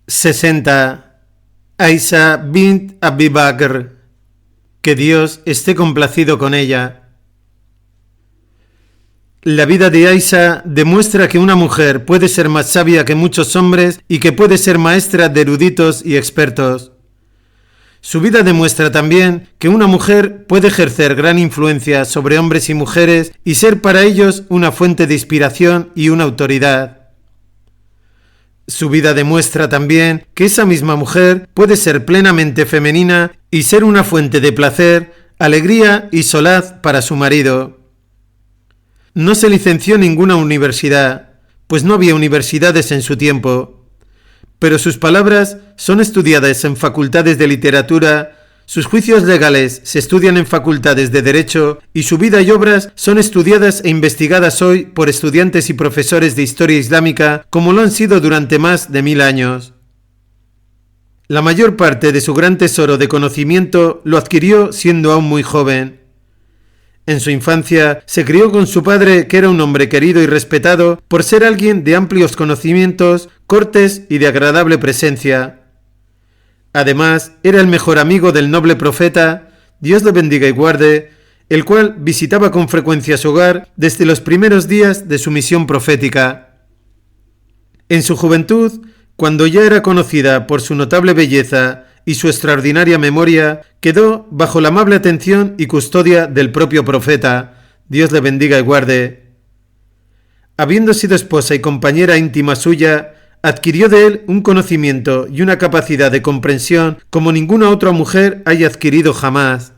60. Aisha bint Abi Bakr. Que Dios esté complacido con ella. La vida de Aisha demuestra que una mujer puede ser más sabia que muchos hombres y que puede ser maestra de eruditos y expertos. Su vida demuestra también que una mujer puede ejercer gran influencia sobre hombres y mujeres y ser para ellos una fuente de inspiración y una autoridad. Su vida demuestra también que esa misma mujer puede ser plenamente femenina y ser una fuente de placer, alegría y solaz para su marido. No se licenció en ninguna universidad, pues no había universidades en su tiempo, pero sus palabras son estudiadas en facultades de literatura, sus juicios legales se estudian en facultades de derecho y su vida y obras son estudiadas e investigadas hoy por estudiantes y profesores de historia islámica como lo han sido durante más de 1000 años. La mayor parte de su gran tesoro de conocimiento lo adquirió siendo aún muy joven. En su infancia se crió con su padre, que era un hombre querido y respetado por ser alguien de amplios conocimientos, cortés y de agradable presencia. Además, era el mejor amigo del noble profeta, Dios le bendiga y guarde, el cual visitaba con frecuencia su hogar desde los primeros días de su misión profética. En su juventud, cuando ya era conocida por su notable belleza y su extraordinaria memoria, quedó bajo la amable atención y custodia del propio profeta, Dios le bendiga y guarde. Habiendo sido esposa y compañera íntima suya, adquirió de él un conocimiento y una capacidad de comprensión como ninguna otra mujer haya adquirido jamás.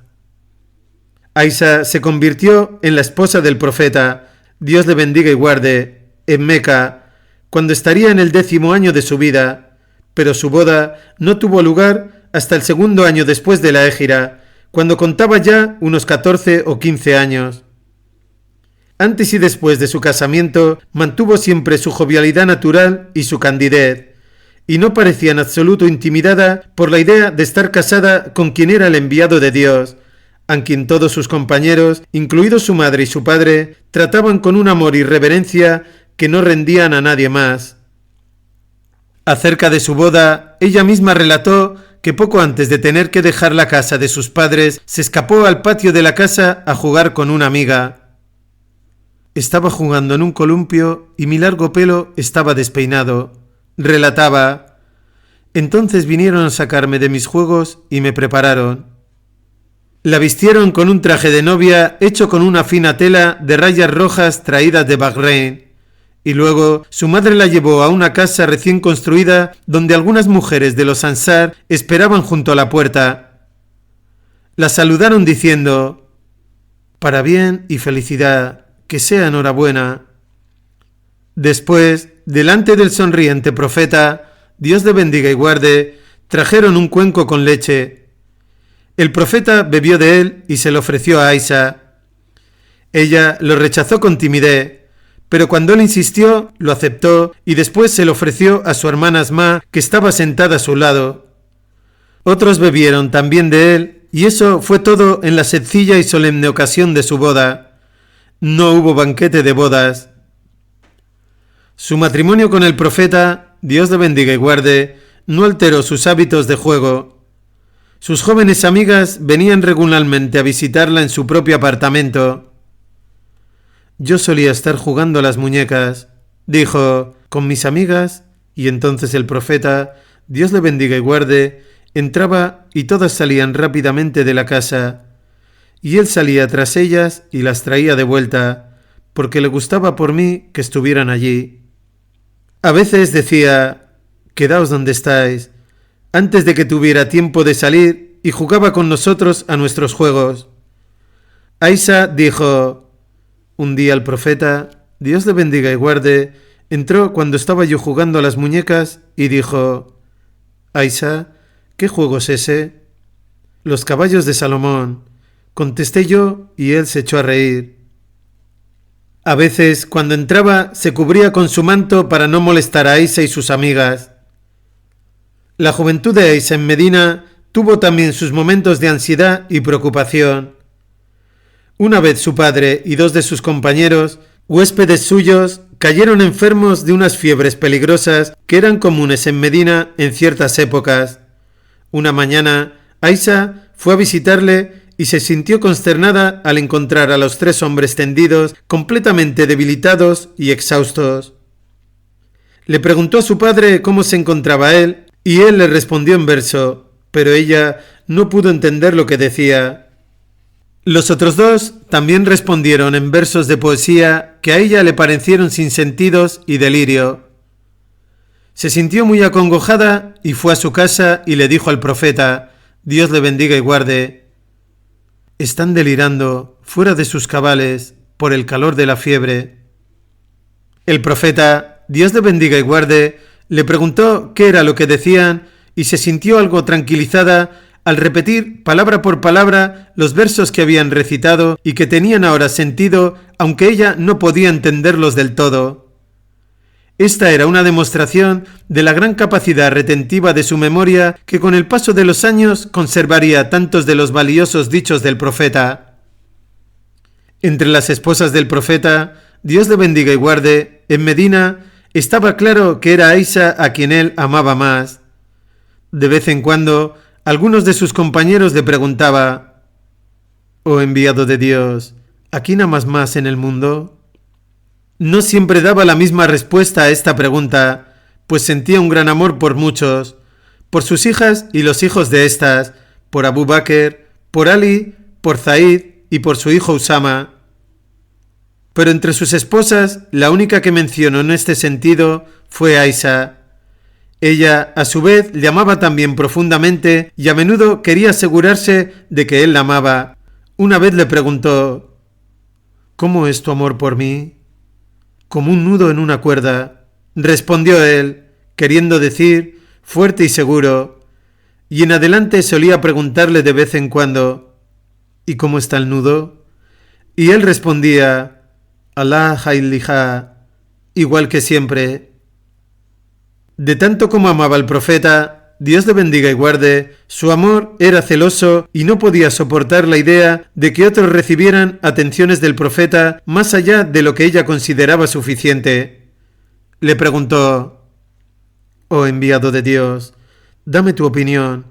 Aisha se convirtió en la esposa del profeta, Dios le bendiga y guarde, en Meca, cuando estaría en el 10º año de su vida, pero su boda no tuvo lugar hasta el 2.º año después de la hégira, cuando contaba ya unos 14 o 15 años. Antes y después de su casamiento mantuvo siempre su jovialidad natural y su candidez, y no parecía en absoluto intimidada por la idea de estar casada con quien era el enviado de Dios, a quien todos sus compañeros, incluidos su madre y su padre, trataban con un amor y reverencia que no rendían a nadie más. Acerca de su boda, ella misma relató que poco antes de tener que dejar la casa de sus padres, se escapó al patio de la casa a jugar con una amiga. Estaba jugando en un columpio y mi largo pelo estaba despeinado, relataba. Entonces vinieron a sacarme de mis juegos y me prepararon. La vistieron con un traje de novia hecho con una fina tela de rayas rojas traídas de Bahrein, y luego su madre la llevó a una casa recién construida donde algunas mujeres de los Ansar esperaban junto a la puerta. La saludaron diciendo: «Para bien y felicidad, que sea enhorabuena». Después, delante del sonriente profeta, Dios le bendiga y guarde, trajeron un cuenco con leche. El profeta bebió de él y se lo ofreció a Aisha. Ella lo rechazó con timidez, pero cuando él insistió, lo aceptó y después se lo ofreció a su hermana Asma, que estaba sentada a su lado. Otros bebieron también de él, y eso fue todo en la sencilla y solemne ocasión de su boda. No hubo banquete de bodas. Su matrimonio con el profeta, Dios le bendiga y guarde, no alteró sus hábitos de juego. Sus jóvenes amigas venían regularmente a visitarla en su propio apartamento. Yo solía estar jugando a las muñecas, dijo, con mis amigas, y entonces el profeta, Dios le bendiga y guarde, entraba y todas salían rápidamente de la casa, y él salía tras ellas y las traía de vuelta, porque le gustaba por mí que estuvieran allí. A veces decía: «Quedaos donde estáis», antes de que tuviera tiempo de salir, y jugaba con nosotros a nuestros juegos. Aisha dijo: «Un día el profeta, Dios le bendiga y guarde, entró cuando estaba yo jugando a las muñecas y dijo: «Aisha, ¿qué juego es ese?». «Los caballos de Salomón», contesté yo, y él se echó a reír. A veces, cuando entraba, se cubría con su manto para no molestar a Aisha y sus amigas. La juventud de Aisha en Medina tuvo también sus momentos de ansiedad y preocupación. Una vez su padre y dos de sus compañeros, huéspedes suyos cayeron enfermos de unas fiebres peligrosas que eran comunes en Medina en ciertas épocas. Una mañana, Aisha fue a visitarle y se sintió consternada al encontrar a los 3 hombres tendidos, completamente debilitados y exhaustos. Le preguntó a su padre cómo se encontraba él, y él le respondió en verso, pero ella no pudo entender lo que decía. Los otros 2 también respondieron en versos de poesía que a ella le parecieron sin sentidos y delirio. Se sintió muy acongojada y fue a su casa y le dijo al profeta, Dios le bendiga y guarde: están delirando, fuera de sus cabales, por el calor de la fiebre. El profeta, Dios le bendiga y guarde, le preguntó qué era lo que decían y se sintió algo tranquilizada al repetir palabra por palabra los versos que habían recitado y que tenían ahora sentido, aunque ella no podía entenderlos del todo. Esta era una demostración de la gran capacidad retentiva de su memoria que con el paso de los años conservaría tantos de los valiosos dichos del profeta. Entre las esposas del profeta, Dios le bendiga y guarde, en Medina estaba claro que era Aisha a quien él amaba más. De vez en cuando, algunos de sus compañeros le preguntaba: «Oh enviado de Dios, ¿a quién amas más en el mundo?». No siempre daba la misma respuesta a esta pregunta, pues sentía un gran amor por muchos, por sus hijas y los hijos de estas, por Abu Bakr, por Ali, por Zaid y por su hijo Usama. Pero entre sus esposas, la única que mencionó en este sentido fue Aisha. Ella, a su vez, le amaba también profundamente y a menudo quería asegurarse de que él la amaba. Una vez le preguntó: «¿Cómo es tu amor por mí?». «Como un nudo en una cuerda», respondió él, queriendo decir fuerte y seguro, y en adelante solía preguntarle de vez en cuando: «¿Y cómo está el nudo?». Y él respondía: «Allah hailija», igual que siempre. De tanto como amaba al profeta, Dios le bendiga y guarde, su amor era celoso y no podía soportar la idea de que otros recibieran atenciones del profeta más allá de lo que ella consideraba suficiente. Le preguntó: «Oh enviado de Dios, dame tu opinión.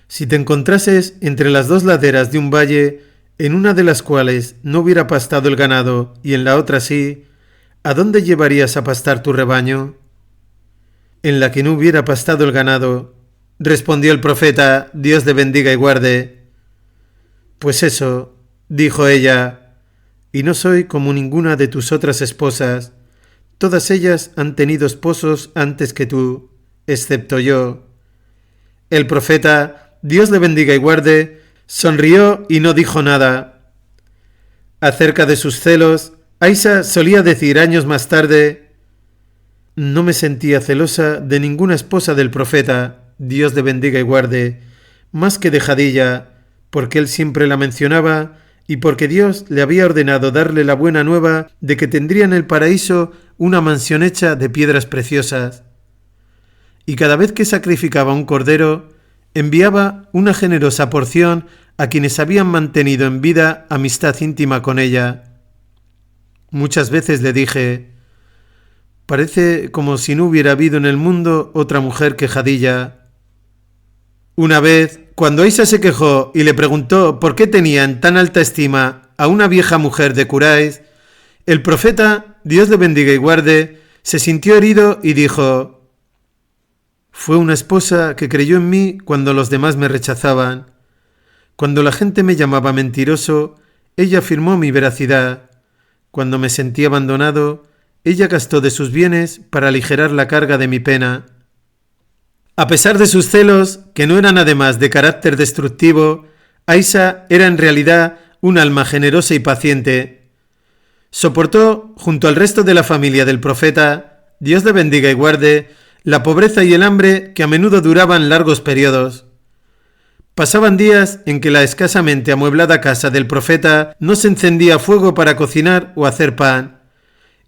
Si te encontrases entre las 2 laderas de un valle, en una de las cuales no hubiera pastado el ganado y en la otra sí, ¿a dónde llevarías a pastar tu rebaño?». «En la que no hubiera pastado el ganado», respondió el profeta, Dios le bendiga y guarde. «Pues eso», dijo ella, «y no soy como ninguna de tus otras esposas. Todas ellas han tenido esposos antes que tú, excepto yo». El profeta, Dios le bendiga y guarde, sonrió y no dijo nada. Acerca de sus celos, Aisha solía decir años más tarde: «No me sentía celosa de ninguna esposa del profeta, Dios le bendiga y guarde, más que de Jadilla, porque él siempre la mencionaba y porque Dios le había ordenado darle la buena nueva de que tendría en el paraíso una mansión hecha de piedras preciosas. Y cada vez que sacrificaba un cordero, enviaba una generosa porción a quienes habían mantenido en vida amistad íntima con ella. Muchas veces le dije: «Parece como si no hubiera habido en el mundo otra mujer que Jadilla». Una vez, cuando Aisha se quejó y le preguntó por qué tenía en tan alta estima a una vieja mujer de Quraysh, el profeta, Dios le bendiga y guarde, se sintió herido y dijo: «Fue una esposa que creyó en mí cuando los demás me rechazaban. Cuando la gente me llamaba mentiroso, ella afirmó mi veracidad. Cuando me sentí abandonado, ella gastó de sus bienes para aligerar la carga de mi pena». A pesar de sus celos, que no eran además de carácter destructivo, Aisha era en realidad un alma generosa y paciente. Soportó, junto al resto de la familia del profeta, Dios le bendiga y guarde, la pobreza y el hambre que a menudo duraban largos periodos. Pasaban días en que la escasamente amueblada casa del profeta no se encendía fuego para cocinar o hacer pan,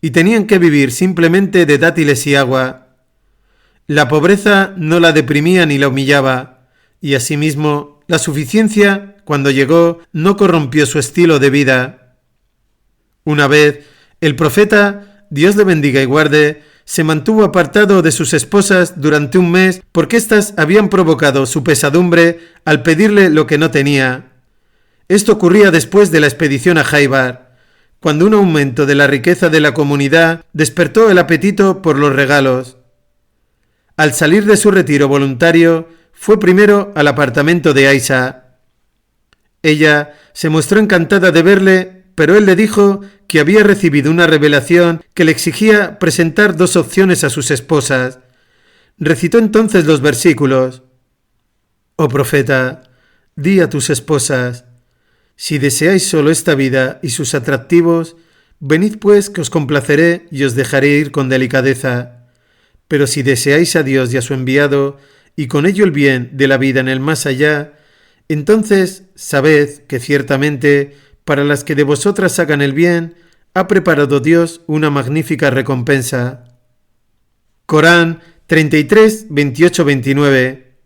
y tenían que vivir simplemente de dátiles y agua. La pobreza no la deprimía ni la humillaba, y asimismo la suficiencia, cuando llegó, no corrompió su estilo de vida. Una vez, El profeta, Dios le bendiga y guarde, se mantuvo apartado de sus esposas durante un mes porque éstas habían provocado su pesadumbre al pedirle lo que no tenía. Esto ocurría después de la expedición a Jaibar, cuando un aumento de la riqueza de la comunidad despertó el apetito por los regalos. Al salir de su retiro voluntario, fue primero al apartamento de Aisha. Ella se mostró encantada de verle, pero él le dijo que había recibido una revelación que le exigía presentar 2 opciones a sus esposas. Recitó entonces los versículos: «Oh profeta, di a tus esposas, si deseáis solo esta vida y sus atractivos, venid pues que os complaceré y os dejaré ir con delicadeza. Pero si deseáis a Dios y a su enviado, y con ello el bien de la vida en el más allá, entonces sabed que ciertamente para las que de vosotras hagan el bien, ha preparado Dios una magnífica recompensa». Corán 33, 28, 29.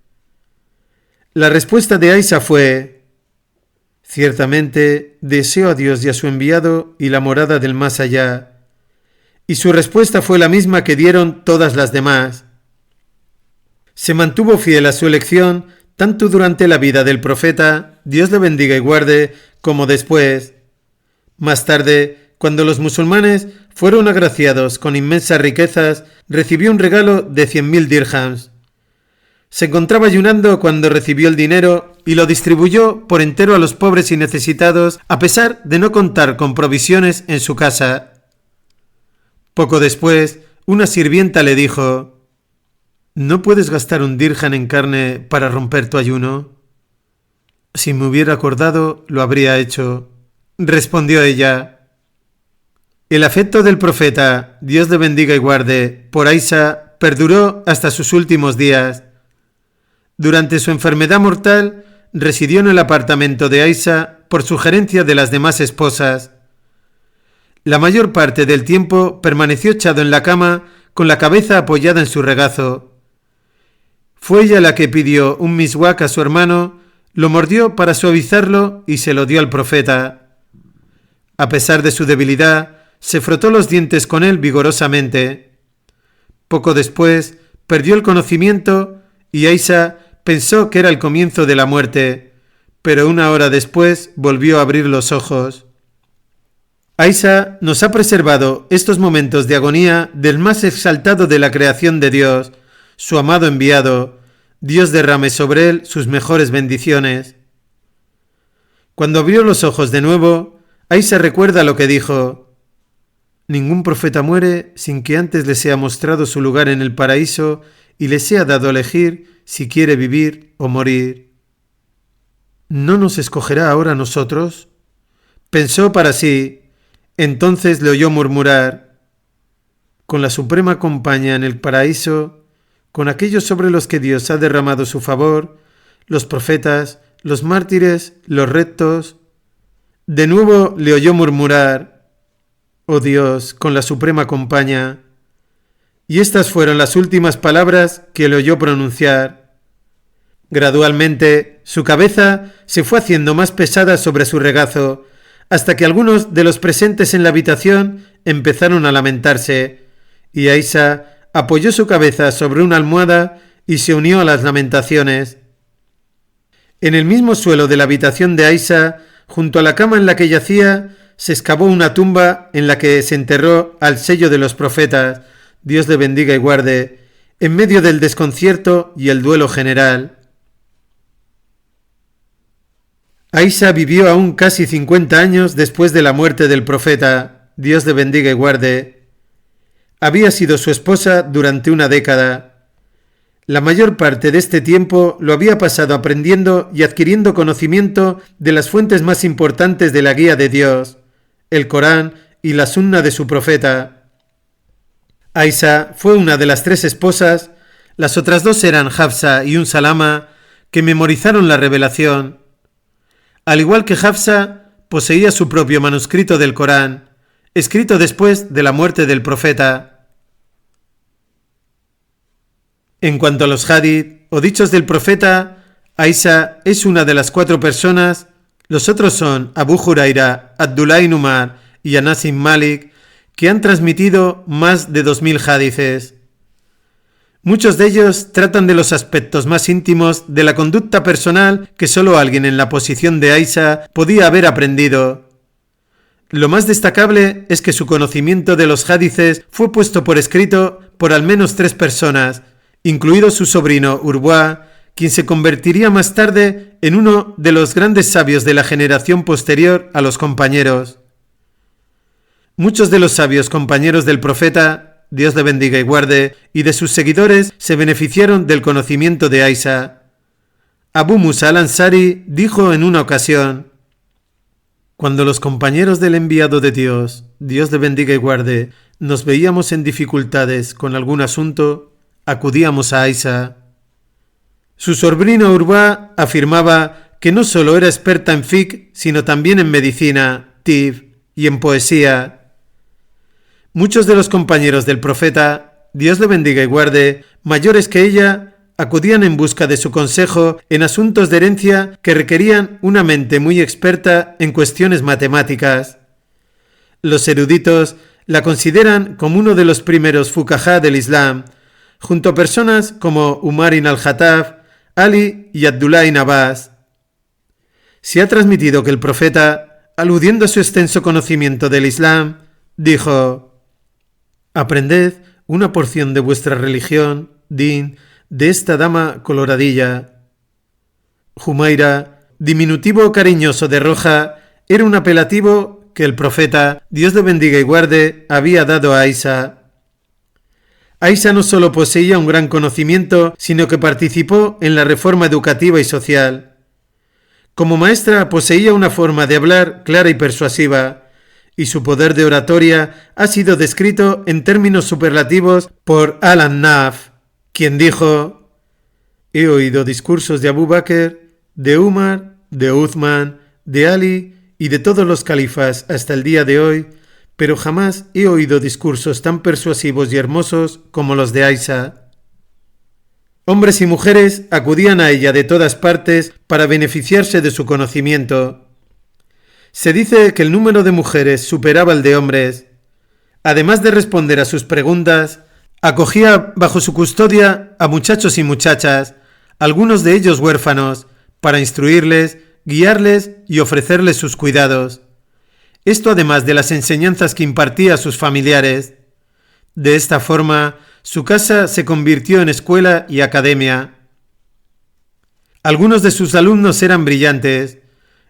La respuesta de Aisha fue: «Ciertamente deseo a Dios y a su enviado y la morada del más allá». Y su respuesta fue la misma que dieron todas las demás. Se mantuvo fiel a su elección tanto durante la vida del profeta, Dios le bendiga y guarde, como después. Más tarde, cuando los musulmanes fueron agraciados con inmensas riquezas, recibió un regalo de 100.000 dirhams. Se encontraba ayunando cuando recibió el dinero y lo distribuyó por entero a los pobres y necesitados, a pesar de no contar con provisiones en su casa. Poco después, una sirvienta le dijo: «¿No puedes gastar un dirham en carne para romper tu ayuno?». «Si me hubiera acordado, lo habría hecho», respondió ella. El afecto del profeta, Dios le bendiga y guarde, por Aisha perduró hasta sus últimos días. Durante su enfermedad mortal, residió en el apartamento de Aisha por sugerencia de las demás esposas. La mayor parte del tiempo permaneció echado en la cama con la cabeza apoyada en su regazo. Fue ella la que pidió un miswak a su hermano, lo mordió para suavizarlo y se lo dio al profeta. A pesar de su debilidad, se frotó los dientes con él vigorosamente. Poco después, perdió el conocimiento y Aisha pensó que era el comienzo de la muerte, pero una hora después volvió a abrir los ojos. Aisha nos ha preservado estos momentos de agonía del más exaltado de la creación de Dios, su amado enviado. Dios derrame sobre él sus mejores bendiciones. Cuando abrió los ojos de nuevo, Aisha recuerda lo que dijo: «Ningún profeta muere sin que antes le sea mostrado su lugar en el paraíso y le sea dado a elegir si quiere vivir o morir». ¿No nos escogerá ahora a nosotros?, pensó para sí. Entonces le oyó murmurar: «Con la suprema compañía en el paraíso, con aquellos sobre los que Dios ha derramado su favor, los profetas, los mártires, los rectos». De nuevo le oyó murmurar: «Oh Dios, con la suprema compañía». Y estas fueron las últimas palabras que le oyó pronunciar. Gradualmente, su cabeza se fue haciendo más pesada sobre su regazo, hasta que algunos de los presentes en la habitación empezaron a lamentarse, y Aisha apoyó su cabeza sobre una almohada y se unió a las lamentaciones. En el mismo suelo de la habitación de Aisha, junto a la cama en la que yacía, se excavó una tumba en la que se enterró al sello de los profetas, Dios le bendiga y guarde, en medio del desconcierto y el duelo general. Aisha vivió aún casi 50 años después de la muerte del profeta, Dios le bendiga y guarde. Había sido su esposa durante una década. La mayor parte de este tiempo lo había pasado aprendiendo y adquiriendo conocimiento de las fuentes más importantes de la guía de Dios, el Corán y la Sunna de su profeta. Aisha fue una de las 3 esposas, las otras 2 eran Hafsa y Salama, que memorizaron la revelación. Al igual que Hafsa, poseía su propio manuscrito del Corán, escrito después de la muerte del profeta. En cuanto a los hadith o dichos del profeta, Aisha es una de las 4 personas, los otros son Abu Huraira, Abdullah ibn Umar y Anas ibn Malik, que han transmitido más de 2000 hadices. Muchos de ellos tratan de los aspectos más íntimos de la conducta personal que solo alguien en la posición de Aisha podía haber aprendido. Lo más destacable es que su conocimiento de los hadices fue puesto por escrito por al menos 3 personas, incluido su sobrino Urwa, quien se convertiría más tarde en uno de los grandes sabios de la generación posterior a los compañeros. Muchos de los sabios compañeros del profeta, Dios le bendiga y guarde, y de sus seguidores se beneficiaron del conocimiento de Aisha. Abu Musa al-Ansari dijo en una ocasión: cuando los compañeros del enviado de Dios, Dios le bendiga y guarde, nos veíamos en dificultades con algún asunto, acudíamos a Aisha. Su sobrino Urwa afirmaba que no solo era experta en fiqh, sino también en medicina, tib y en poesía. Muchos de los compañeros del profeta, Dios le bendiga y guarde, mayores que ella, acudían en busca de su consejo en asuntos de herencia que requerían una mente muy experta en cuestiones matemáticas. Los eruditos la consideran como uno de los primeros fuqahá del Islam, junto a personas como Umar ibn al-Khattab, Ali y Abdullah ibn Abbas. Se ha transmitido que el profeta, aludiendo a su extenso conocimiento del Islam, dijo: aprended una porción de vuestra religión, din, de esta dama coloradilla. Humaira, diminutivo cariñoso de Roja, era un apelativo que el profeta, Dios le bendiga y guarde, había dado a Aisha. Aisha no solo poseía un gran conocimiento, sino que participó en la reforma educativa y social. Como maestra poseía una forma de hablar clara y persuasiva, y su poder de oratoria ha sido descrito en términos superlativos por Al-Annaf, quien dijo: he oído discursos de Abu Bakr, de Umar, de Uthman, de Ali y de todos los califas hasta el día de hoy, pero jamás he oído discursos tan persuasivos y hermosos como los de Aisha. Hombres y mujeres acudían a ella de todas partes para beneficiarse de su conocimiento. Se dice que el número de mujeres superaba el de hombres. Además de responder a sus preguntas, acogía bajo su custodia a muchachos y muchachas, algunos de ellos huérfanos, para instruirles, guiarles y ofrecerles sus cuidados. Esto además de las enseñanzas que impartía a sus familiares. De esta forma, su casa se convirtió en escuela y academia. Algunos de sus alumnos eran brillantes.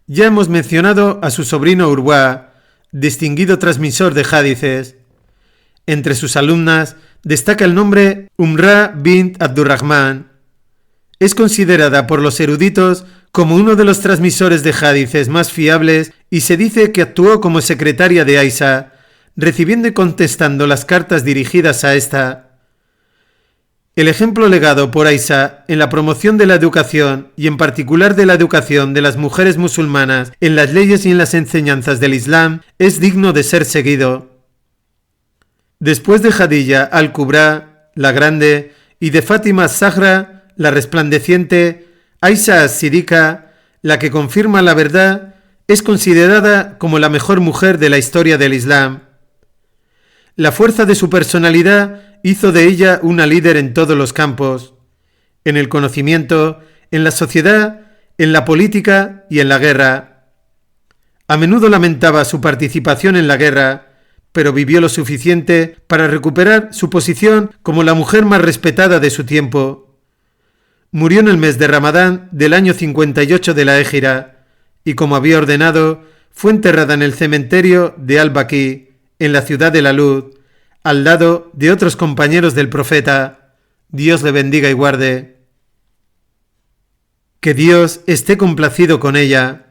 Ya hemos mencionado a su sobrino Urwa, distinguido transmisor de hadices. Entre sus alumnas destaca el nombre Umra bint Abdurrahman. Es considerada por los eruditos como uno de los transmisores de hadices más fiables y se dice que actuó como secretaria de Aisha, recibiendo y contestando las cartas dirigidas a esta. El ejemplo legado por Aisha en la promoción de la educación y en particular de la educación de las mujeres musulmanas en las leyes y en las enseñanzas del Islam es digno de ser seguido. Después de Jadilla al-Kubra, la grande, y de Fátima Zahra, la resplandeciente, Aisha as-Siddiqa, la que confirma la verdad, es considerada como la mejor mujer de la historia del Islam. La fuerza de su personalidad hizo de ella una líder en todos los campos, en el conocimiento, en la sociedad, en la política y en la guerra. A menudo lamentaba su participación en la guerra, pero vivió lo suficiente para recuperar su posición como la mujer más respetada de su tiempo. Murió en el mes de Ramadán del año 58 de la Égira, y como había ordenado, fue enterrada en el cementerio de Al-Baqi, en la ciudad de la Luz, al lado de otros compañeros del profeta. Dios le bendiga y guarde. Que Dios esté complacido con ella.